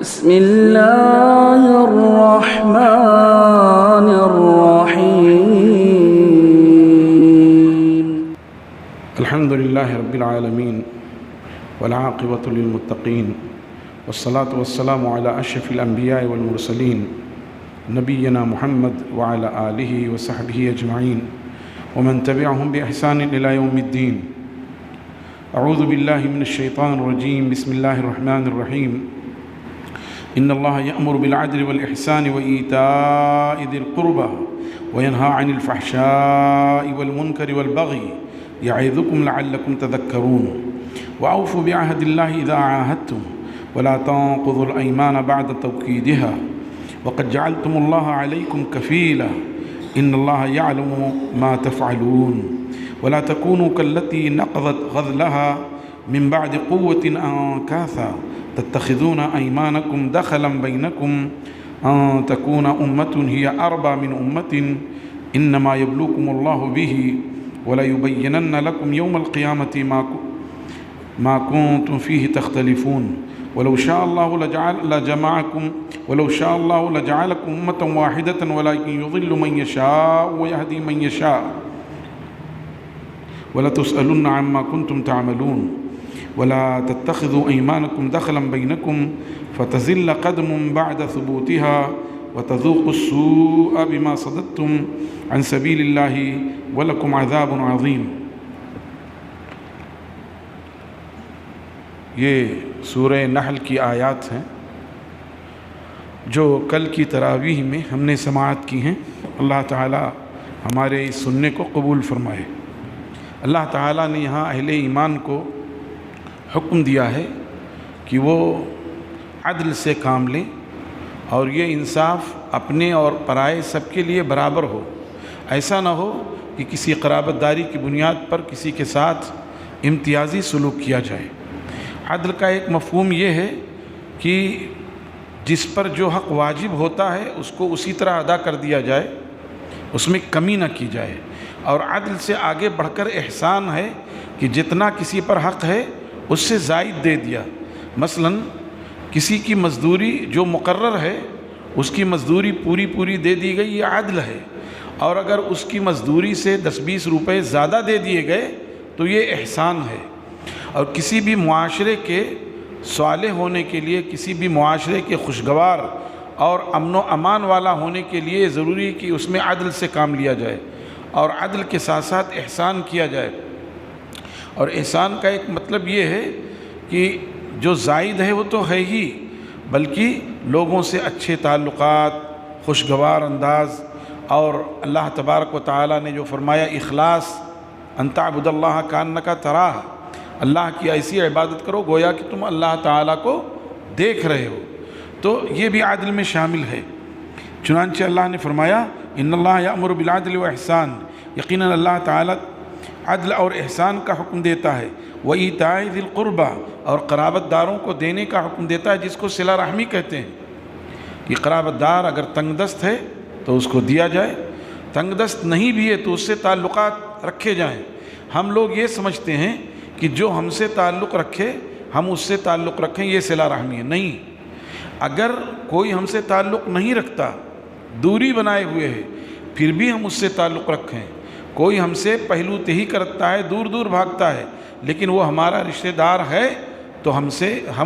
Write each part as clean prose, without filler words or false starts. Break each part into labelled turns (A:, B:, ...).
A: بسم الله الرحمن الرحيم.
B: الحمد لله رب العالمين والعاقبة للمتقين والصلاة والسلام على أشرف الأنبياء والمرسلين نبينا محمد وعلى آله وصحبه أجمعين ومن تبعهم بإحسان إلى يوم الدين. أعوذ بالله من الشيطان الرجيم. بسم الله الرحمن الرحيم. إن الله يأمر بالعدل والإحسان وإيتاء ذي القربى وينهى عن الفحشاء والمنكر والبغي يعظكم لعلكم تذكرون. وأوفوا بعهد الله إذا عاهدتم ولا تنقضوا الأيمان بعد توكيدها وقد جعلتم الله عليكم كفيلا إن الله يعلم ما تفعلون. ولا تكونوا كالتي نقضت غزلها من بعد قوة أنكاثا تتخذون أيمانكم دخلا بينكم أن تكون أمة هي أربى من أمة إنما يبلوكم الله به وليبينن لكم يوم القيامة ما كنتم فيه تختلفون. ولو شاء الله لجعلكم أمة واحدة ولكن يضل من يشاء ويهدي من يشاء ولتسألن عما كنتم تعملون. ولا تتخذوا أيمانكم دخلا بينكم فتزل قدم بعد ثبوتها وتذوقوا السوء بما صددتم عن سبيل الله ولكم عذاب عظيم. یہ سورہ نحل کی آیات ہیں جو کل کی تراویح میں ہم نے سماعت کی ہیں. اللہ تعالی ہمارے اس سننے کو قبول فرمائے. اللہ تعالیٰ نے یہاں اہل ایمان کو حکم دیا ہے کہ وہ عدل سے کام لیں اور یہ انصاف اپنے اور پرائے سب کے لیے برابر ہو. ایسا نہ ہو کہ کسی قرابت داری کی بنیاد پر کسی کے ساتھ امتیازی سلوک کیا جائے. عدل کا ایک مفہوم یہ ہے کہ جس پر جو حق واجب ہوتا ہے اس کو اسی طرح ادا کر دیا جائے، اس میں کمی نہ کی جائے. اور عدل سے آگے بڑھ کر احسان ہے کہ جتنا کسی پر حق ہے اس سے زائد دے دیا. مثلا کسی کی مزدوری جو مقرر ہے اس کی مزدوری پوری دے دی گئی، یہ عدل ہے. اور اگر اس کی مزدوری سے 10-20 روپے زیادہ دے دیے گئے تو یہ احسان ہے. اور کسی بھی معاشرے کے صالح ہونے کے لیے، کسی بھی معاشرے کے خوشگوار اور امن و امان والا ہونے کے لیے ضروری کہ اس میں عدل سے کام لیا جائے اور عدل کے ساتھ ساتھ احسان کیا جائے. اور احسان کا ایک مطلب یہ ہے کہ جو زائد ہے وہ تو ہے ہی، بلکہ لوگوں سے اچھے تعلقات، خوشگوار انداز. اور اللہ تبارک و تعالی نے جو فرمایا اخلاص، ان تعبد اللہ کانک تراہ، اللہ کی ایسی عبادت کرو گویا کہ تم اللہ تعالیٰ کو دیکھ رہے ہو. تو یہ بھی عدل میں شامل ہے. چنانچہ اللہ نے فرمایا ان اللہ یأمر بالعدل واحسان، یقیناً اللہ تعالیٰ عدل اور احسان کا حکم دیتا ہے. وإیتاء ذی القربى، اور قرابت داروں کو دینے کا حکم دیتا ہے، جس کو صلہ رحمی کہتے ہیں. کہ قرابت دار اگر تنگ دست ہے تو اس کو دیا جائے، تنگ دست نہیں بھی ہے تو اس سے تعلقات رکھے جائیں. ہم لوگ یہ سمجھتے ہیں کہ جو ہم سے تعلق رکھے ہم اس سے تعلق رکھیں، یہ صلہ رحمی ہے. نہیں، اگر کوئی ہم سے تعلق نہیں رکھتا، دوری بنائے ہوئے ہے، پھر بھی ہم اس سے تعلق رکھیں. کوئی ہم سے پہلو تہی کرتا ہے، دور بھاگتا ہے، لیکن وہ ہمارا رشتہ دار ہے تو ہم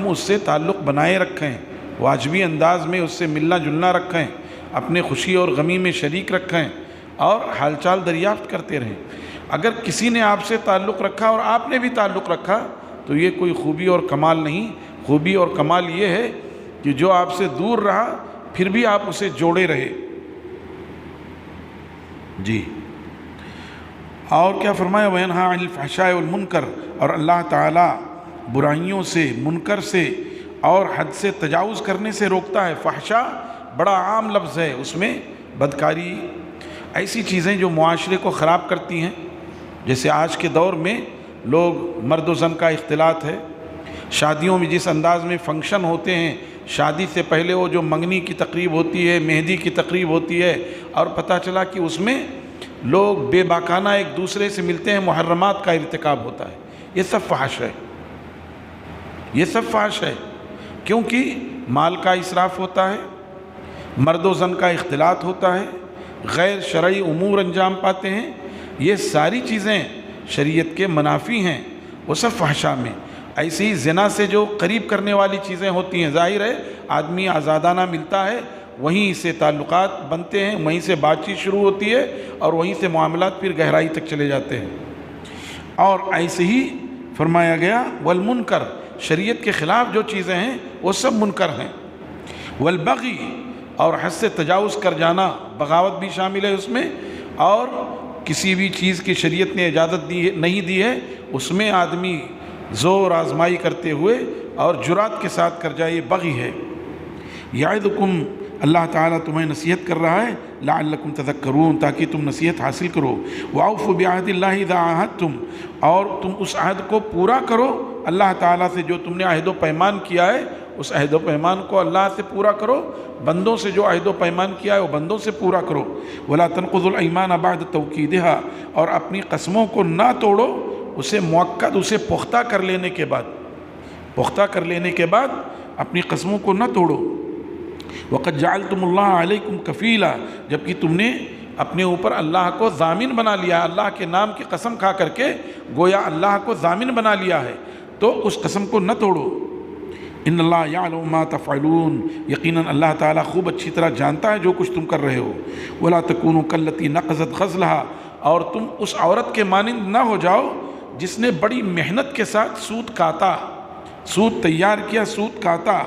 B: اس سے تعلق بنائے رکھیں، واجبی انداز میں اس سے ملنا جلنا رکھیں، اپنے خوشی اور غمی میں شریک رکھیں اور حال چال دریافت کرتے رہیں. اگر کسی نے آپ سے تعلق رکھا اور آپ نے بھی تعلق رکھا تو یہ کوئی خوبی اور کمال نہیں. خوبی اور کمال یہ ہے کہ جو آپ سے دور رہا پھر بھی آپ اسے جوڑے رہے. جی. اور کیا فرمایا وَيَنْهَى عَنِ الْفَحْشَاءِ وَالْمُنْكَرِ، اور اللہ تعالیٰ برائیوں سے، منکر سے اور حد سے تجاوز کرنے سے روکتا ہے. فحشا بڑا عام لفظ ہے، اس میں بدکاری، ایسی چیزیں جو معاشرے کو خراب کرتی ہیں. جیسے آج کے دور میں لوگ مرد و زن کا اختلاط ہے. شادیوں میں جس انداز میں فنکشن ہوتے ہیں، شادی سے پہلے وہ جو منگنی کی تقریب ہوتی ہے، مہندی کی تقریب ہوتی ہے، اور پتہ چلا کہ اس میں لوگ بے باکانہ ایک دوسرے سے ملتے ہیں، محرمات کا ارتکاب ہوتا ہے. یہ سب فحش ہے، یہ سب فحش ہے. کیونکہ مال کا اسراف ہوتا ہے، مرد و زن کا اختلاط ہوتا ہے، غیر شرعی امور انجام پاتے ہیں، یہ ساری چیزیں شریعت کے منافی ہیں، وہ سب فحشا میں۔ ایسے ہی زنا سے جو قریب کرنے والی چیزیں ہوتی ہیں، ظاہر ہے آدمی آزادانہ ملتا ہے، وہیں سے تعلقات بنتے ہیں، وہیں سے بات چیت شروع ہوتی ہے اور وہیں سے معاملات پھر گہرائی تک چلے جاتے ہیں۔ اور ایسے ہی فرمایا گیا والمنکر، شریعت کے خلاف جو چیزیں ہیں وہ سب منکر ہیں۔ والبغی، اور حد سے تجاوز کر جانا، بغاوت بھی شامل ہے اس میں، اور کسی بھی چیز کی شریعت نے اجازت نہیں دی ہے اس میں آدمی زور آزمائی کرتے ہوئے اور جرات کے ساتھ کر جائے، یہ بغی ہے۔ یعظکم، اللہ تعالیٰ تمہیں نصیحت کر رہا ہے، لعلکم تذکرون، تاکہ تم نصیحت حاصل کرو۔ واوفوا بعہد اللہ اذا عاہدتم، اور تم اس عہد کو پورا کرو اللہ تعالیٰ سے جو تم نے عہد و پیمان کیا ہے، اس عہد و پیمان کو اللہ سے پورا کرو، بندوں سے جو عہد و پیمان کیا ہے وہ بندوں سے پورا کرو۔ ولا تنقضوا الایمان بعد توکیدہا، اور اپنی قسموں کو نہ توڑو اسے موقت، اسے پختہ کر لینے کے بعد، پختہ کر لینے کے بعد اپنی قسموں کو نہ توڑو۔ وقد جعلتم اللہ علیکم کفیلا، جبکہ تم نے اپنے اوپر اللہ کو ضامن بنا لیا، اللہ کے نام کی قسم کھا کر کے گویا اللہ کو ضامن بنا لیا ہے، تو اس قسم کو نہ توڑو۔ ان اللہ یعلم ما تفعلون، یقیناً اللہ تعالیٰ خوب اچھی طرح جانتا ہے جو کچھ تم کر رہے ہو۔ ولا تکونوا کاللتی نقضت غزلہا، اور تم اس عورت کے مانند نہ ہو جاؤ جس نے بڑی محنت کے ساتھ سوت کاتا، سوت تیار کیا، سوت کاتا،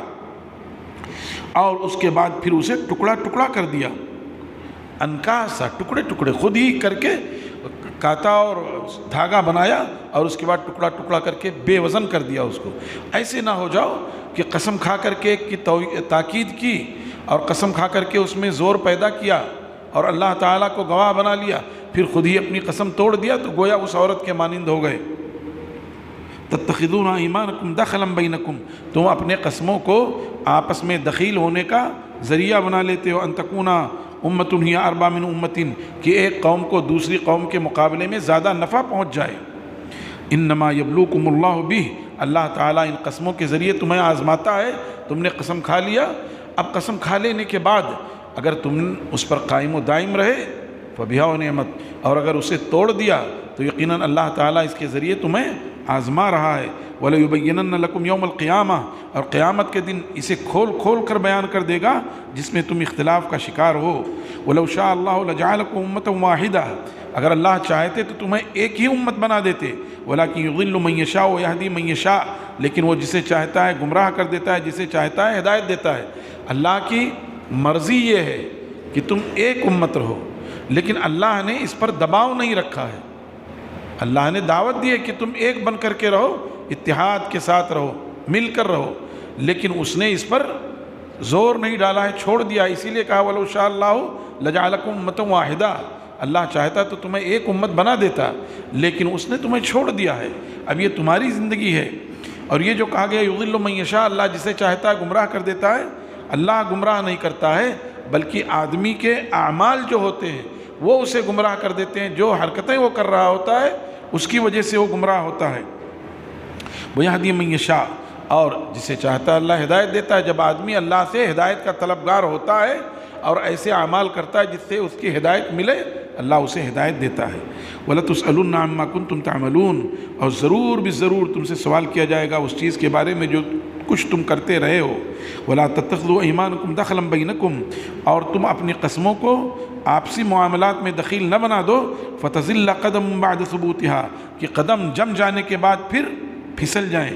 B: اور اس کے بعد پھر اسے ٹکڑا ٹکڑا کر دیا، انکاسا، ٹکڑے ٹکڑے خود ہی کر کے کاتا اور دھاگا بنایا اور اس کے بعد ٹکڑا ٹکڑا کر کے بے وزن کر دیا اس کو۔ ایسے نہ ہو جاؤ کہ قسم کھا کر کے ایک کی تاکید کی اور قسم کھا کر کے اس میں زور پیدا کیا اور اللہ تعالیٰ کو گواہ بنا لیا، پھر خود ہی اپنی قسم توڑ دیا تو گویا اس عورت کے مانند ہو گئے۔ تتخذون ایمانکم دخلا بینکم، تم اپنے قسموں کو آپس میں دخیل ہونے کا ذریعہ بنا لیتے ہو، ان تکونا امۃ ہی اربا من امۃ، کہ ایک قوم کو دوسری قوم کے مقابلے میں زیادہ نفع پہنچ جائے۔ انما یبلوکم اللہ بہ، اللہ تعالیٰ ان قسموں کے ذریعے تمہیں آزماتا ہے۔ تم نے قسم کھا لیا، اب قسم کھا لینے کے بعد اگر تم اس پر قائم و دائم رہے فبہا و نعمت، اور اگر اسے توڑ دیا تو یقیناً اللہ تعالیٰ اس کے ذریعے تمہیں آزما رہا ہے۔ وَلَيُبَيِّنَنَّ لَكُمْ يَوْمَ الْقِيَامَةِ، اور قیامت کے دن اسے کھول کھول کر بیان کر دے گا جس میں تم اختلاف کا شکار ہو۔ وَلَوْ شَاءَ اللَّهُ لَجَعَلَكُمْ أُمَّةً وَاحِدَةً، اگر اللہ چاہتے تو تمہیں ایک ہی امت بنا دیتے۔ وَلَكِنْ يُضِلُّ مَن يَشَاءُ وَيَهْدِي مَن يَشَاءُ، لیکن وہ جسے چاہتا ہے گمراہ کر دیتا ہے، جسے چاہتا ہے ہدایت دیتا ہے۔ اللہ کی مرضی یہ ہے کہ تم ایک امت رہو، لیکن اللہ نے اس پر دباؤ نہیں رکھا ہے۔ اللہ نے دعوت دی ہے کہ تم ایک بن کر کے رہو، اتحاد کے ساتھ رہو، مل کر رہو، لیکن اس نے اس پر زور نہیں ڈالا ہے، چھوڑ دیا۔ اسی لیے کہا وَلَوْ شَاءَ اللَّهُ لَجَعَلَكُمْ أُمَّةً وَاحِدَةً، اللہ چاہتا تو تمہیں ایک امت بنا دیتا، لیکن اس نے تمہیں چھوڑ دیا ہے۔ اب یہ تمہاری زندگی ہے، اور یہ جو کہا گیا یضل من یشاء، اللہ جسے چاہتا ہے گمراہ کر دیتا ہے۔ اللہ گمراہ نہیں کرتا ہے، بلکہ آدمی کے اعمال جو ہوتے ہیں وہ اسے گمراہ کر دیتے ہیں، جو حرکتیں وہ کر رہا ہوتا ہے اس کی وجہ سے وہ گمراہ ہوتا ہے۔ وَيَهْدِي مَن يَشَاءُ، اور جسے چاہتا ہے اللہ ہدایت دیتا ہے۔ جب آدمی اللہ سے ہدایت کا طلبگار ہوتا ہے اور ایسے اعمال کرتا ہے جس سے اس کی ہدایت ملے، اللہ اسے ہدایت دیتا ہے۔ وَلَتُسْأَلُنَّ عَمَّا كُنتُمْ تَعْمَلُونَ، اور ضرور بھی ضرور تم سے سوال کیا جائے گا اس چیز کے بارے میں جو کچھ تم کرتے رہے ہو۔ وَلَا تَتَّخِذُوا أَيْمَانَكُمْ دَخْلًا بَيْنَكُمْ، اور تم اپنی قسموں کو آپسی معاملات میں دخیل نہ بنا دو۔ فَتَزِلَّ قَدَمٌ بَعْدَ ثُبُوتِهَا، کہ قدم جم جانے کے بعد پھر پھسل جائیں۔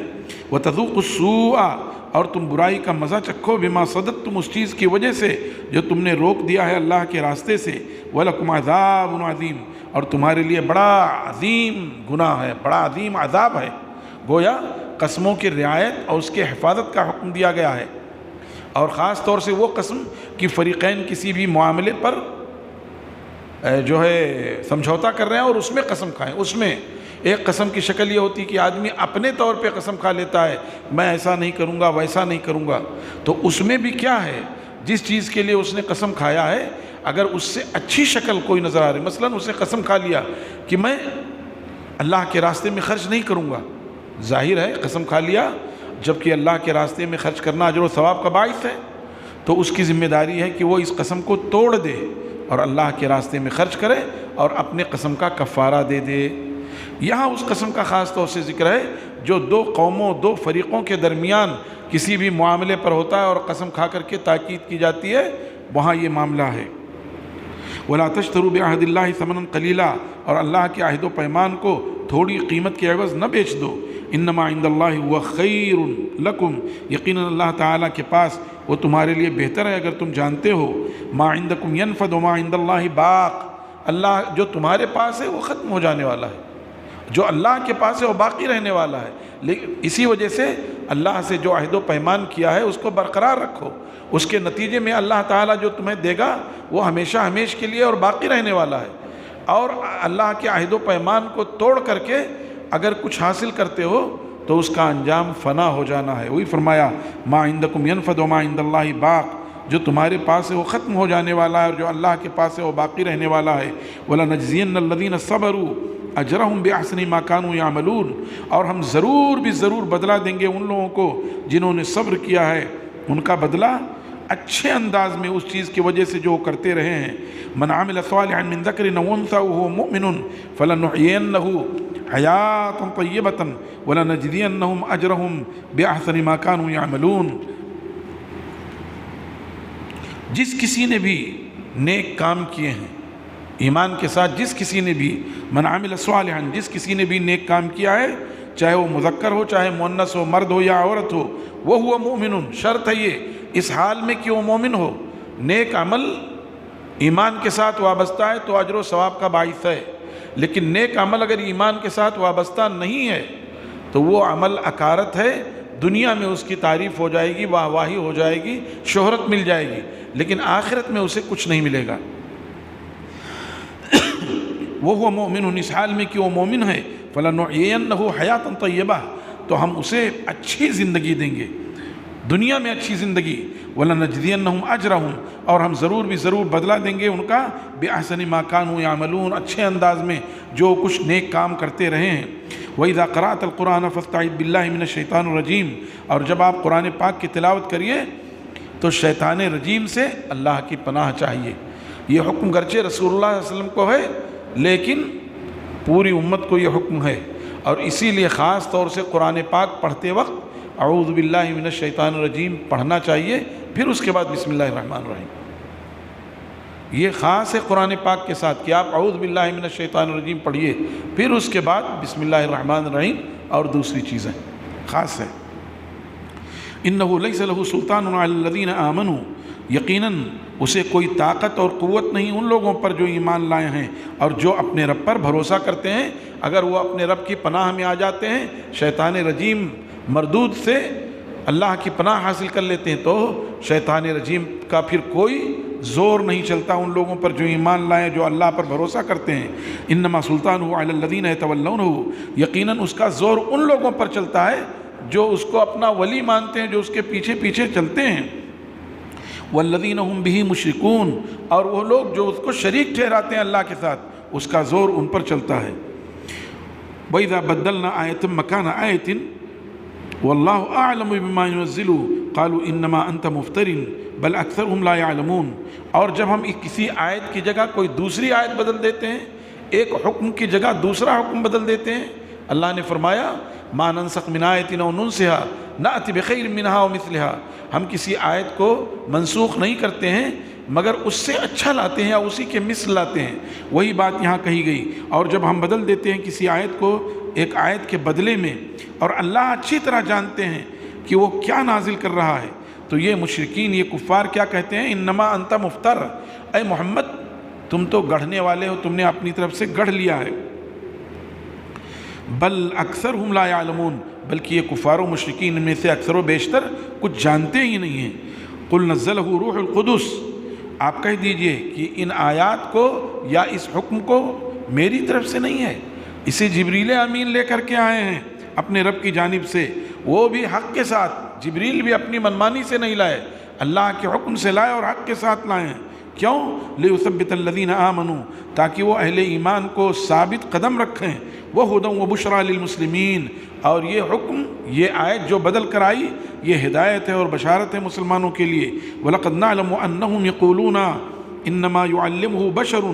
B: وَتَذُوقُوا السُّوءَ، اور تم برائی کا مزہ چکھو، بِمَا صَدَدتُّمْ، اس چیز کی وجہ سے جو تم نے روک دیا ہے اللہ کے راستے سے۔ وَلَكُمْ عَذَابٌ عَظِيمٌ، اور تمہارے لیے بڑا عظیم گناہ ہے، بڑا عظیم عذاب ہے۔ گویا قسموں کی رعایت اور اس کے حفاظت کا حکم دیا گیا ہے، اور خاص طور سے وہ قسم کہ فریقین کسی بھی معاملے پر جو ہے سمجھوتا کر رہے ہیں اور اس میں قسم کھائیں۔ اس میں ایک قسم کی شکل یہ ہوتی کہ آدمی اپنے طور پہ قسم کھا لیتا ہے، میں ایسا نہیں کروں گا، ویسا نہیں کروں گا، تو اس میں بھی کیا ہے، جس چیز کے لیے اس نے قسم کھایا ہے اگر اس سے اچھی شکل کوئی نظر آ رہی، مثلا اس نے قسم کھا لیا کہ میں اللہ کے راستے میں خرچ نہیں کروں گا، ظاہر ہے قسم کھا لیا جبکہ اللہ کے راستے میں خرچ کرنا اجر و ثواب کا باعث ہے، تو اس کی ذمہ داری ہے کہ وہ اس قسم کو توڑ دے اور اللہ کے راستے میں خرچ کرے اور اپنے قسم کا کفارہ دے دے۔ یہاں اس قسم کا خاص طور سے ذکر ہے جو دو قوموں، دو فریقوں کے درمیان کسی بھی معاملے پر ہوتا ہے اور قسم کھا کر کے تاکید کی جاتی ہے، وہاں یہ معاملہ ہے۔ وَلَا تَشْتَرُوا بِعَهْدِ اللَّهِ ثَمَنًا قَلِيلًا، اور اللہ کے عہد و پیمان کو تھوڑی قیمت کے عوض نہ بیچ دو۔ انما عند اللہ هو خیر لکم، یقیناً اللہ تعالیٰ کے پاس وہ تمہارے لیے بہتر ہے اگر تم جانتے ہو۔ ما عندکم ینفد وما عند اللہ باق، اللہ جو تمہارے پاس ہے وہ ختم ہو جانے والا ہے، جو اللہ کے پاس ہے وہ باقی رہنے والا ہے۔ لیکن اسی وجہ سے اللہ سے جو عہد و پیمان کیا ہے اس کو برقرار رکھو، اس کے نتیجے میں اللہ تعالیٰ جو تمہیں دے گا وہ ہمیشہ ہمیش کے لیے اور باقی رہنے والا ہے۔ اور اللہ کے عہد و پیمان کو توڑ کر کے اگر کچھ حاصل کرتے ہو تو اس کا انجام فنا ہو جانا ہے۔ وہی فرمایا ما عندکم ینفد وما عند اللہ باق، جو تمہارے پاس ہے وہ ختم ہو جانے والا ہے اور جو اللہ کے پاس ہے وہ باقی رہنے والا ہے۔ وَلَنَجْزِيَنَّ الَّذِينَ صَبَرُوا أَجْرَهُمْ بِأَحْسَنِ مَا كَانُوا يَعْمَلُونَ، اور ہم ضرور بھی ضرور بدلہ دیں گے ان لوگوں کو جنہوں نے صبر کیا ہے، ان کا بدلہ اچھے انداز میں اس چیز کی وجہ سے جو کرتے رہے ہیں۔ من عمل صالحا من ذکر او انثى وهو مؤمن فلنحيينه حیاة طیبة ولنجزینهم اجرهم باحسن ما كانوا يعملون۔ جس کسی نے بھی نیک کام کیے ہیں ایمان کے ساتھ، جس کسی نے بھی من عمل صالحا، جس کسی نے بھی نیک کام کیا ہے، چاہے وہ مذکر ہو چاہے مؤنث ہو، مرد ہو یا عورت ہو، وهو مؤمن، شرط ہے یہ اس حال میں کہ وہ مومن ہو۔ نیک عمل ایمان کے ساتھ وابستہ ہے تو اجر و ثواب کا باعث ہے، لیکن نیک عمل اگر ایمان کے ساتھ وابستہ نہیں ہے تو وہ عمل اکارت ہے، دنیا میں اس کی تعریف ہو جائے گی، واہ واہی ہو جائے گی، شہرت مل جائے گی، لیکن آخرت میں اسے کچھ نہیں ملے گا۔ وہ مومن، اس حال میں کہ وہ مومن ہے، فَلَنُحْيِيَنَّهُ حَيَاةً طَيِّبَةً، تو ہم اسے اچھی زندگی دیں گے، دنیا میں اچھی زندگی۔ وَلَنَجْزِيَنَّهُمْ أَجْرَهُمْ، اور ہم ضرور بھی ضرور بدلہ دیں گے ان کا، بِأَحْسَنِ مَا كَانُوا يَعْمَلُونَ، اچھے انداز میں جو کچھ نیک کام کرتے رہے ہیں۔ وَإِذَا قَرَأْتَ الْقُرْآنَ فَاسْتَعِذْ بِاللَّهِ مِنَ الشَّيْطَانِ الرَّجِيمِ، اور جب آپ قرآن پاک کی تلاوت کریے تو شیطان رجیم سے اللہ کی پناہ چاہیے۔ یہ حکم گرچہ رسول اللہ صلی اللہ علیہ وسلم کو ہے لیکن پوری امت کو یہ حکم ہے، اور اسی لیے خاص طور سے قرآن پاک پڑھتے وقت اعوذ باللہ من الشیطان الرجیم پڑھنا چاہیے، پھر اس کے بعد بسم اللہ الرحمن الرحیم۔ یہ خاص ہے قرآن پاک کے ساتھ کہ آپ اعوذ باللہ من الشیطان الرجیم پڑھیے، پھر اس کے بعد بسم اللہ الرحمن الرحیم اور دوسری چیزیں خاص ہے۔ انہ لیس لہ سلطان علی الذین آمنوا، یقیناً اسے کوئی طاقت اور قوت نہیں ان لوگوں پر جو ایمان لائے ہیں اور جو اپنے رب پر بھروسہ کرتے ہیں۔ اگر وہ اپنے رب کی پناہ میں آ جاتے ہیں، شیطان رجیم مردود سے اللہ کی پناہ حاصل کر لیتے ہیں، تو شیطان رجیم کا پھر کوئی زور نہیں چلتا ان لوگوں پر جو ایمان لائیں، جو اللہ پر بھروسہ کرتے ہیں۔ انما سلطانہ علی الذین یتولونہ، یقیناً اس کا زور ان لوگوں پر چلتا ہے جو اس کو اپنا ولی مانتے ہیں، جو اس کے پیچھے پیچھے چلتے ہیں۔ والذین هم بہ مشرکون، اور وہ لوگ جو اس کو شریک ٹھہراتے ہیں اللہ کے ساتھ، اس کا زور ان پر چلتا ہے۔ وَإِذَا بَدَّلْنَا آیَةً مَكَانَ آیَةٍ وَاللَّهُ أَعْلَمُ بِمَا يُنَزِّلُ قَالُوا إِنَّمَا أَنْتَ مُفْتَرٍ بَلْ أَكْثَرُهُمْ لَا يَعْلَمُونَ، اور جب ہم کسی آیت کی جگہ کوئی دوسری آیت بدل دیتے ہیں، ایک حکم کی جگہ دوسرا حکم بدل دیتے ہیں، اللہ نے فرمایا مَا نَنسَخْ مِنْ آیَةٍ أَوْ نُنْسِهَا نَأْتِ بِخَيْرٍ مِنْهَا وَمِثْلِهَا، ہم کسی آیت کو منسوخ نہیں کرتے ہیں مگر اس سے اچھا لاتے ہیں یا اسی کے مثل لاتے ہیں۔ وہی بات یہاں کہی گئی، اور جب ہم بدل دیتے ہیں کسی آیت کو ایک آیت کے بدلے میں، اور اللہ اچھی طرح جانتے ہیں کہ وہ کیا نازل کر رہا ہے، تو یہ مشرکین، یہ کفار کیا کہتے ہیں؟ انما انت مفتر، اے محمد تم تو گڑھنے والے ہو، تم نے اپنی طرف سے گڑھ لیا ہے۔ بل اکثرہم لا یعلمون، بلکہ یہ کفار و مشرکین میں سے اکثر و بیشتر کچھ جانتے ہی نہیں ہیں۔ قل نزلہ روح القدس، آپ کہہ دیجئے کہ ان آیات کو یا اس حکم کو میری طرف سے نہیں ہے، اسے جبریل امین لے کر کے آئے ہیں اپنے رب کی جانب سے، وہ بھی حق کے ساتھ۔ جبریل بھی اپنی منمانی سے نہیں لائے، اللہ کے حکم سے لائے اور حق کے ساتھ لائے ہیں۔ کیوں؟ لیثبت الذین آمنوا، تاکہ وہ اہل ایمان کو ثابت قدم رکھیں، وہدی وبشریٰ للمسلمین، اور یہ حکم، یہ آیت جو بدل کر آئی، یہ ہدایت ہے اور بشارت ہے مسلمانوں کے لیے۔ وَلَقَدْ نَعْلَمُ أَنَّهُمْ يَقُولُونَ إِنَّمَا يُعَلِّمُهُ بَشَرٌ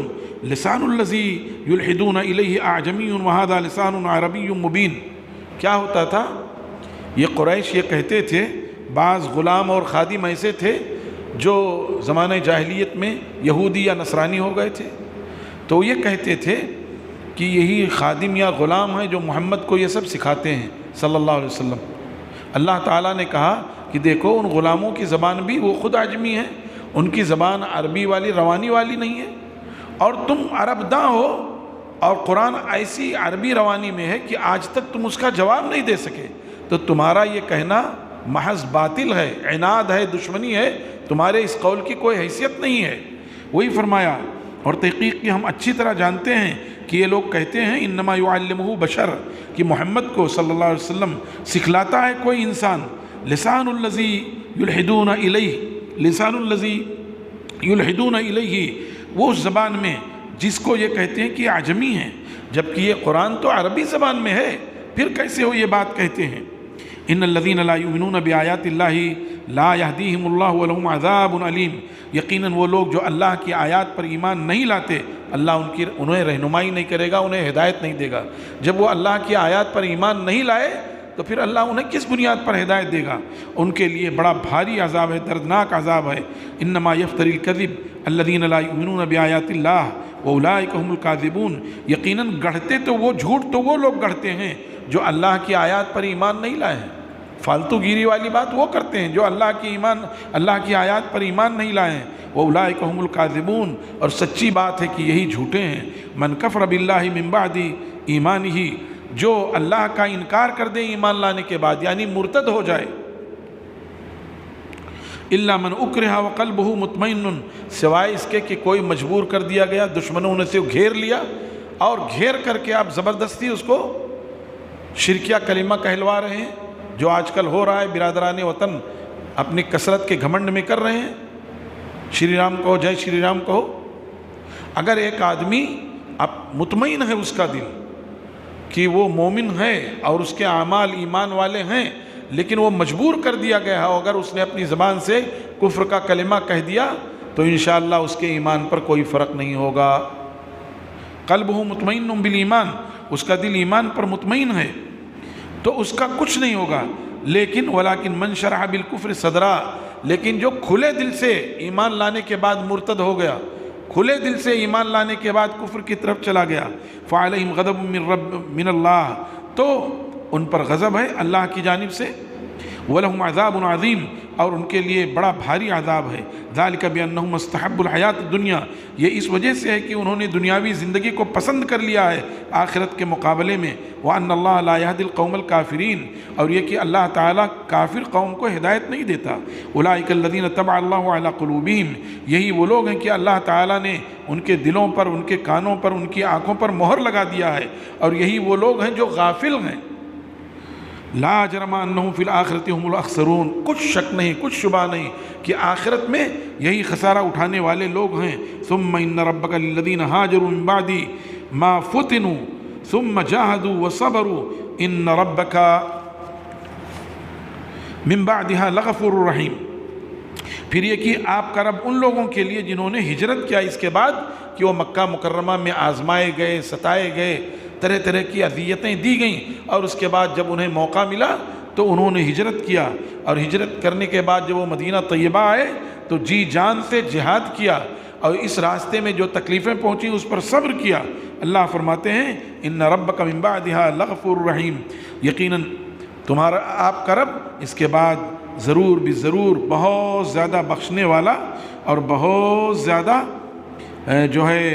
B: لِسَانُ الَّذِي يُلْحِدُونَ إِلَيْهِ أَعْجَمِيٌّ وَهَذَا لِسَانٌ عَرَبِيٌّ مُبِينٌ۔ کیا ہوتا تھا؟ یہ قریش یہ کہتے تھے، بعض غلام اور خادم ایسے تھے جو زمانہ جاہلیت میں یہودی یا نصرانی ہو گئے تھے، تو یہ کہتے تھے کہ یہی خادم یا غلام ہیں جو محمد کو یہ سب سکھاتے ہیں صلی اللہ علیہ وسلم۔ اللہ تعالیٰ نے کہا کہ دیکھو ان غلاموں کی زبان بھی وہ خود عجمی ہیں، ان کی زبان عربی والی روانی والی نہیں ہے، اور تم عرب داں ہو اور قرآن ایسی عربی روانی میں ہے کہ آج تک تم اس کا جواب نہیں دے سکے، تو تمہارا یہ کہنا محض باطل ہے، عناد ہے، دشمنی ہے، تمہارے اس قول کی کوئی حیثیت نہیں ہے۔ وہی فرمایا، اور تحقیق کی ہم اچھی طرح جانتے ہیں کہ یہ لوگ کہتے ہیں انما یعلمہ بشر، کہ محمد کو صلی اللہ علیہ وسلم سکھلاتا ہے کوئی انسان۔ لسان الذی یلحدون الیہ، لسان الذی یلحدون الیہ، وہ اس زبان میں جس کو یہ کہتے ہیں کہ عجمی ہیں، جبکہ یہ قرآن تو عربی زبان میں ہے، پھر کیسے وہ یہ بات کہتے ہیں؟ ان الذین لا یؤمنون بآیات اللہ لا یہدیہم اللہ ولہم عذاب علیم، یقیناً وہ لوگ جو اللہ کی آیات پر ایمان نہیں لاتے، اللہ انہیں رہنمائی نہیں کرے گا، انہیں ہدایت نہیں دے گا۔ جب وہ اللہ کی آیات پر ایمان نہیں لائے تو پھر اللہ انہیں کس بنیاد پر ہدایت دے گا؟ ان کے لیے بڑا بھاری عذاب ہے، دردناک عذاب ہے۔ انما یفتری الکذب الذین لا یؤمنون بآیات اللہ واولئک هم الکاذبون، یقیناً گڑھتے تو وہ جھوٹ تو وہ لوگ گڑھتے ہیں جو اللہ کی آیات پر ایمان نہیں لائے ہیں۔ فالتو گیری والی بات وہ کرتے ہیں جو اللہ کی آیات پر ایمان نہیں لائے ہیں۔ واولئک هم الکاذبون، اور سچی بات ہے کہ یہی جھوٹے ہیں۔ من کفر باللہ من بعد ایمانہ، جو اللہ کا انکار کر دے ایمان لانے کے بعد، یعنی مرتد ہو جائے۔ الا من اکرہ وقلبہ مطمئن، سوائے اس کے کہ کوئی مجبور کر دیا گیا، دشمنوں نے سے گھیر لیا، اور گھیر کر کے آپ زبردستی اس کو شرکیہ کلمہ کہلوا رہے ہیں، جو آج کل ہو رہا ہے، برادران وطن اپنی کثرت کے گھمنڈ میں کر رہے ہیں۔ شری رام کہو، جے شری رام کہو۔ اگر ایک آدمی اب مطمئن ہے اس کا دل کہ وہ مومن ہے اور اس کے اعمال ایمان والے ہیں، لیکن وہ مجبور کر دیا گیا ہے، اگر اس نے اپنی زبان سے کفر کا کلمہ کہہ دیا تو انشاءاللہ اس کے ایمان پر کوئی فرق نہیں ہوگا۔ قلبہ مطمئن بالایمان، اس کا دل ایمان پر مطمئن ہے تو اس کا کچھ نہیں ہوگا۔ لیکن ولیکن من شرح بالکفر صدرا، لیکن جو کھلے دل سے ایمان لانے کے بعد مرتد ہو گیا، کھلے دل سے ایمان لانے کے بعد کفر کی طرف چلا گیا، فعلیہم غضب من اللہ، تو ان پر غضب ہے اللہ کی جانب سے، وَلَهُمْ عَذَابٌ عَظِيمٌ، اور ان کے لیے بڑا بھاری عذاب ہے۔ ذَلِكَ بِأَنَّهُمْ اسْتَحَبُّوا الْحَيَاةَ الدُّنْيَا، یہ اس وجہ سے ہے کہ انہوں نے دنیاوی زندگی کو پسند کر لیا ہے آخرت کے مقابلے میں۔ وَأَنَّ اللَّهَ لَا يَهْدِي الْقَوْمَ الْكَافِرِينَ، اور یہ کہ اللہ تعالیٰ کافر قوم کو ہدایت نہیں دیتا۔ أُولَٰئِكَ الَّذِينَ طَبَعَ اللَّهُ عَلَىٰ قُلُوبِهِمْ، یہی وہ لوگ ہیں کہ اللہ تعالیٰ نے ان کے دلوں پر، ان کے کانوں پر، ان کی آنکھوں پر مہر لگا دیا ہے، اور یہی وہ لوگ ہیں جو غافل ہیں۔ لا جرم انہم فی الآخرۃ هم الاخسرون، کچھ شک نہیں، کچھ شبہ نہیں کہ آخرت میں یہی خسارہ اٹھانے والے لوگ ہیں۔ ثم ان ربک للذین ہاجروا من بعد ما فتنوا ثم جاہدوا وصبروا ان ربک من بعدها لغفور رحیم، پھر یہ کہ آپ کا رب ان لوگوں کے لیے جنہوں نے ہجرت کیا اس کے بعد کہ وہ مکہ مکرمہ میں آزمائے گئے، ستائے گئے، طرح طرح کی اذیتیں دی گئیں، اور اس کے بعد جب انہیں موقع ملا تو انہوں نے ہجرت کیا، اور ہجرت کرنے کے بعد جب وہ مدینہ طیبہ آئے تو جی جان سے جہاد کیا، اور اس راستے میں جو تکلیفیں پہنچی اس پر صبر کیا۔ اللہ فرماتے ہیں ان ربک من بعدها لغفور رحیم، یقیناً تمہارا آپ کا رب اس کے بعد ضرور بھی ضرور بہت زیادہ بخشنے والا اور بہت زیادہ جو ہے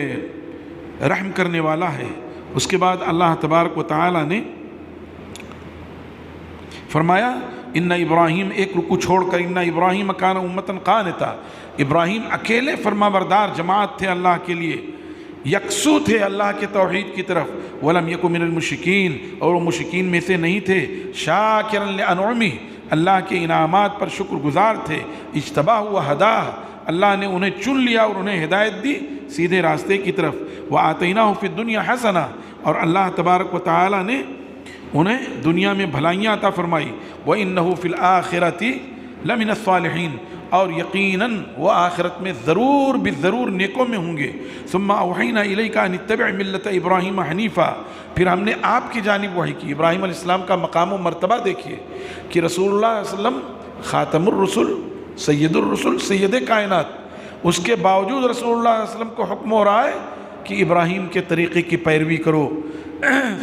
B: رحم کرنے والا ہے۔ اس کے بعد اللہ تبارک و تعالی نے فرمایا ان ابراہیم، ایک رکو چھوڑ کر، ان ابراہیم کان امۃ قانتا، ابراہیم اکیلے فرما بردار جماعت تھے اللہ کے لیے، یکسو تھے اللہ کے توحید کی طرف، ولم یک من المشرکین، اور وہ مشرکین میں سے نہیں تھے، شاکرا لانعمہ، اللہ کے انعامات پر شکر گزار تھے، اجتباہ و ہداہ، اللہ نے انہیں چن لیا اور انہیں ہدایت دی سیدھے راستے کی طرف. وَآتَيْنَاهُ فِي الدُّنْيَا حَسَنَةً، اور اللہ تبارک و تعالی نے انہیں دنیا میں بھلائیاں عطا فرمائی. وَإِنَّهُ فِي الْآخِرَةِ لَمِنَ الصَّالِحِينَ، اور یقیناً وہ آخرت میں ضرور بالضرور نیکوں میں ہوں گے. ثُمَّ أَوْحَيْنَا إِلَيْكَ أَنِ اتَّبِعْ مِلَّةَ إِبْرَاهِيمَ حَنِيفًا، پھر ہم نے آپ کی جانب وحی کی. ابراہیم علیہ السلام کا مقام و مرتبہ دیکھیے کہ رسول اللہ علیہ وسلم خاتم الرسل، سید الرسل، سید کائنات، اس کے باوجود رسول اللہ علیہ وسلم کو حکم ہو رہا ہے کہ ابراہیم کے طریقے کی پیروی کرو.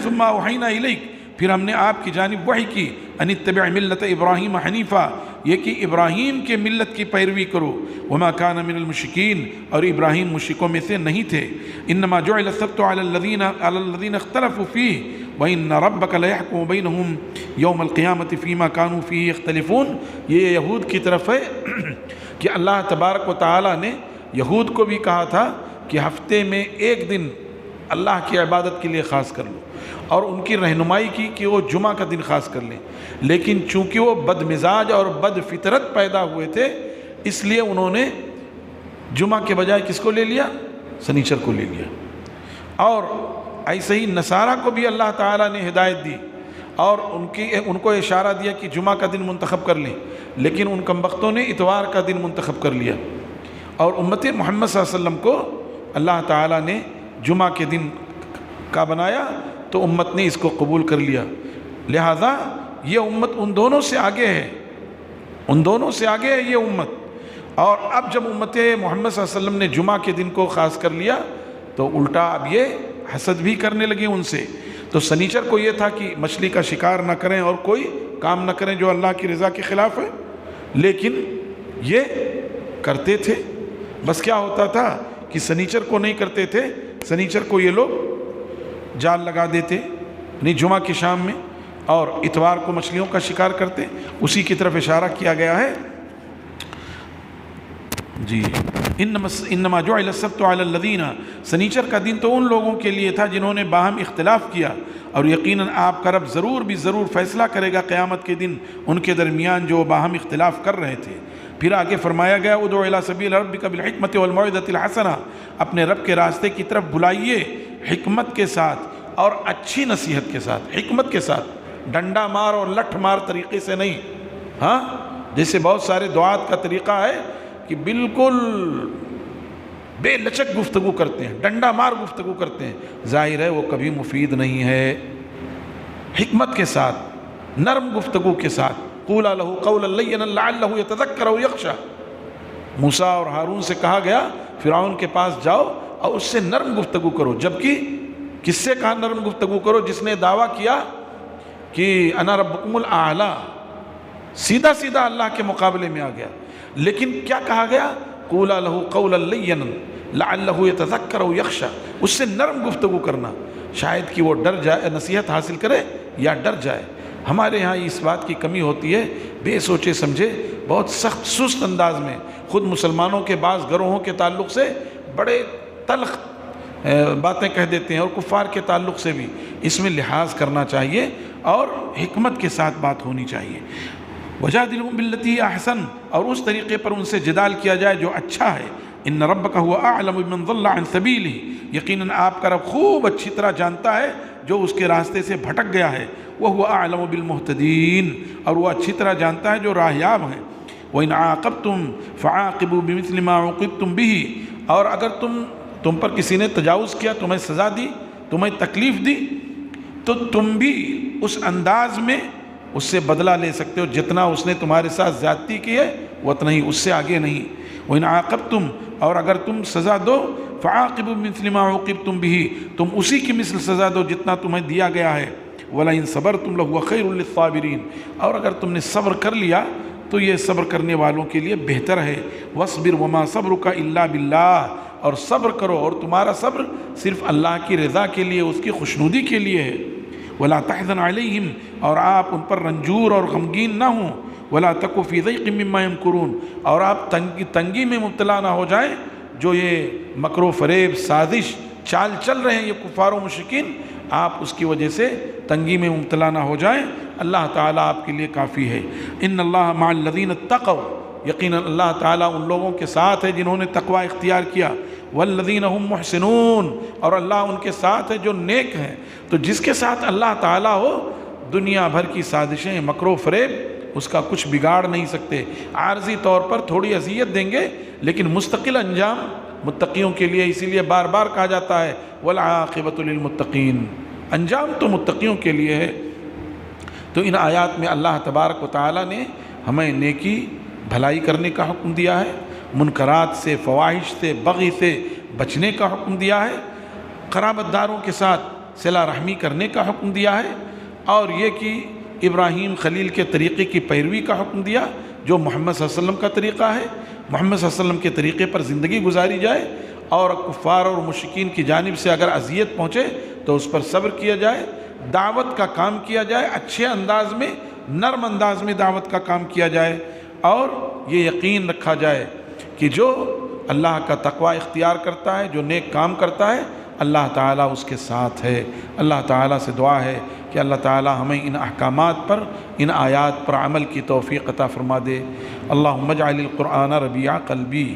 B: ثم اوحینا الیک، پھر ہم نے آپ کی جانب وحی کی ان اتبع ملت ابراہیم حنیفا، یہ کہ ابراہیم کے ملت کی پیروی کرو. وما کان من المشرکین، اور ابراہیم مشرکوں میں سے نہیں تھے. انما جعل السبت علی الذین اختلفوا فیہ وَإِنَّ رَبَّكَ لَيَحْكُمُ بَيْنَهُمْ يَوْمَ الْقِيَامَةِ فِي مَا كَانُوا فِيهِ يَخْتَلِفُونَ. یہ یہود کی طرف ہے کہ اللہ تبارک و تعالی نے یہود کو بھی کہا تھا کہ ہفتے میں ایک دن اللہ کی عبادت کے لیے خاص کر لو، اور ان کی رہنمائی کی کہ وہ جمعہ کا دن خاص کر لیں. لیکن چونکہ وہ بد مزاج اور بد فطرت پیدا ہوئے تھے، اس لیے انہوں نے جمعہ کے بجائے کس کو لے لیا؟ سنیچر کو لے لیا. اور ایسے ہی نصارہ کو بھی اللہ تعالیٰ نے ہدایت دی اور ان کو اشارہ دیا کہ جمعہ کا دن منتخب کر لیں، لیکن ان کمبختوں نے اتوار کا دن منتخب کر لیا. اور امت محمد صلی اللہ علیہ وسلم کو اللہ تعالیٰ نے جمعہ کے دن کا بنایا تو امت نے اس کو قبول کر لیا. لہذا یہ امت ان دونوں سے آگے ہے، ان دونوں سے آگے ہے یہ امت. اور اب جب امت محمد صلی اللہ علیہ وسلم نے جمعہ کے دن کو خاص کر لیا تو الٹا اب یہ حسد بھی کرنے لگے ان سے. تو سنیچر کو یہ تھا کہ مچھلی کا شکار نہ کریں اور کوئی کام نہ کریں جو اللہ کی رضا کے خلاف ہے، لیکن یہ کرتے تھے. بس کیا ہوتا تھا کہ سنیچر کو نہیں کرتے تھے، سنیچر کو یہ لوگ جال لگا دیتے نہیں جمعہ کی شام میں، اور اتوار کو مچھلیوں کا شکار کرتے. اسی کی طرف اشارہ کیا گیا ہے. جی انما جعل السبت علی الذین، سنیچر کا دن تو ان لوگوں کے لیے تھا جنہوں نے باہم اختلاف کیا، اور یقیناً آپ کا رب ضرور بھی ضرور فیصلہ کرے گا قیامت کے دن ان کے درمیان جو باہم اختلاف کر رہے تھے. پھر آگے فرمایا گیا ادعو الی سبیل ربک بالحکمۃ والموعظۃ الحسنہ، اپنے رب کے راستے کی طرف بلائیے حکمت کے ساتھ اور اچھی نصیحت کے ساتھ. حکمت کے ساتھ، ڈنڈا مار اور لٹھ مار طریقے سے نہیں. ہاں جیسے بہت سارے دعات کا طریقہ ہے کہ بالکل بے لچک گفتگو کرتے ہیں، ڈنڈا مار گفتگو کرتے ہیں، ظاہر ہے وہ کبھی مفید نہیں ہے. حکمت کے ساتھ، نرم گفتگو کے ساتھ. قولا لہ قولا لینا لعلہ یتذکر او یخشی. موسیٰ اور ہارون سے کہا گیا فرعون کے پاس جاؤ اور اس سے نرم گفتگو کرو. جبکہ کس سے کہا نرم گفتگو کرو؟ جس نے دعویٰ کیا کہ انا ربکم الاعلی، سیدھا سیدھا اللہ کے مقابلے میں آ گیا. لیکن کیا کہا گیا؟ قولا لہ قولا لینا لعلہ یتذکر او یخشی. اس سے نرم گفتگو کرنا، شاید کہ وہ ڈر جائے، نصیحت حاصل کرے یا ڈر جائے. ہمارے ہاں اس بات کی کمی ہوتی ہے، بے سوچے سمجھے بہت سخت سست انداز میں خود مسلمانوں کے بعض گروہوں کے تعلق سے بڑے تلخ باتیں کہہ دیتے ہیں، اور کفار کے تعلق سے بھی. اس میں لحاظ کرنا چاہیے اور حکمت کے ساتھ بات ہونی چاہیے. وجادلہم باللتی احسن، اور اس طریقے پر ان سے جدال کیا جائے جو اچھا ہے. ان ربک هو اعلم بمن ضل عن سبیلہ، یقیناً آپ کا رب خوب اچھی طرح جانتا ہے جو اس کے راستے سے بھٹک گیا ہے. وهو اعلم بالمہتدین، اور وہ اچھی طرح جانتا ہے جو راہیاب ہیں. وان عاقبتم فعاقبوا بمثل ما عوقبتم به، اور اگر تم پر کسی نے تجاوز کیا، تمہیں سزا دی، تمہیں تکلیف دی، تو تم بھی اس انداز میں اس سے بدلہ لے سکتے ہو جتنا اس نے تمہارے ساتھ زیادتی کی ہے، اتنا ہی، اس سے آگے نہیں. وَإِنْ عَاقَبْتُمْ، اور اگر تم سزا دو، فَعَاقِبُوا بِمِثْلِ مَا عُوقِبْتُمْ بِهِ، تم اسی کی مثل سزا دو جتنا تمہیں دیا گیا ہے. وَلَئِنْ صَبَرْتُمْ لَهُوَ خَيْرٌ لِلصَّابِرِينَ، اور اگر تم نے صبر کر لیا تو یہ صبر کرنے والوں کے لیے بہتر ہے. وَاصْبِرْ وَمَا صَبْرُكَ إِلَّا بِاللَّهِ، اور صبر کرو اور تمہارا صبر صرف اللہ کی رضا کے لیے، اس کی خوشنودی کے لیے ہے. وَلَا تَحْزَنْ عَلَيْهِمْ، اور آپ ان پر رنجور اور غمگین نہ ہوں. وَلَا تَكُ فِي ضَيْقٍ مِّمَّا يَمْكُرُونَ، اور آپ تنگی میں مبتلا نہ ہو جائیں جو یہ مکر و فریب، سازش، چال چل رہے ہیں یہ کفار و مشرکین، آپ اس کی وجہ سے تنگی میں مبتلا نہ ہو جائیں. اللہ تعالیٰ آپ کے لیے کافی ہے. ان اللہ مع الذین اتقوا، یقیناً اللہ تعالیٰ ان لوگوں کے ساتھ ہے جنہوں نے تقوی اختیار کیا، والذین هم محسنون، اور اللہ ان کے ساتھ ہے جو نیک ہیں۔ تو جس کے ساتھ اللہ تعالیٰ ہو، دنیا بھر کی سازشیں، مکر و فریب اس کا کچھ بگاڑ نہیں سکتے۔ عارضی طور پر تھوڑی اذیت دیں گے لیکن مستقل انجام متقیوں کے لیے، اسی لیے بار بار کہا جاتا ہے والعاقبۃ للمتقین، انجام تو متقیوں کے لیے ہے۔ تو ان آیات میں اللہ تبارک و تعالیٰ نے ہمیں نیکی بھلائی کرنے کا حکم دیا ہے، منکرات سے، فواحش سے، بغی سے بچنے کا حکم دیا ہے، قرابت داروں کے ساتھ صلہ رحمی کرنے کا حکم دیا ہے، اور یہ کہ ابراہیم خلیل کے طریقے کی پیروی کا حکم دیا جو محمد صلی اللہ علیہ وسلم کا طریقہ ہے۔ محمد صلی اللہ علیہ وسلم کے طریقے پر زندگی گزاری جائے، اور کفار اور مشرکین کی جانب سے اگر اذیت پہنچے تو اس پر صبر کیا جائے، دعوت کا کام کیا جائے، اچھے انداز میں، نرم انداز میں دعوت کا کام کیا جائے، اور یہ یقین رکھا جائے کہ جو اللہ کا تقوی اختیار کرتا ہے، جو نیک کام کرتا ہے، اللہ تعالیٰ اس کے ساتھ ہے۔ اللہ تعالیٰ سے دعا ہے کہ اللہ تعالیٰ ہمیں ان احکامات پر، ان آیات پر عمل کی توفیق عطا فرما دے۔ اللہم اجعل القرآن ربیع قلبی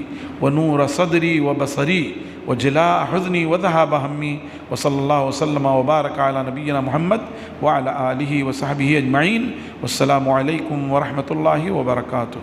B: ونور صدری وبصری وجلاء حزنی وذہاب ہمی، وصلی اللہ وسلم وبارک علی نبینا محمد وعلی آلہ وصحبہ اجمعین۔ والسلام علیکم ورحمۃ اللہ وبرکاتہ۔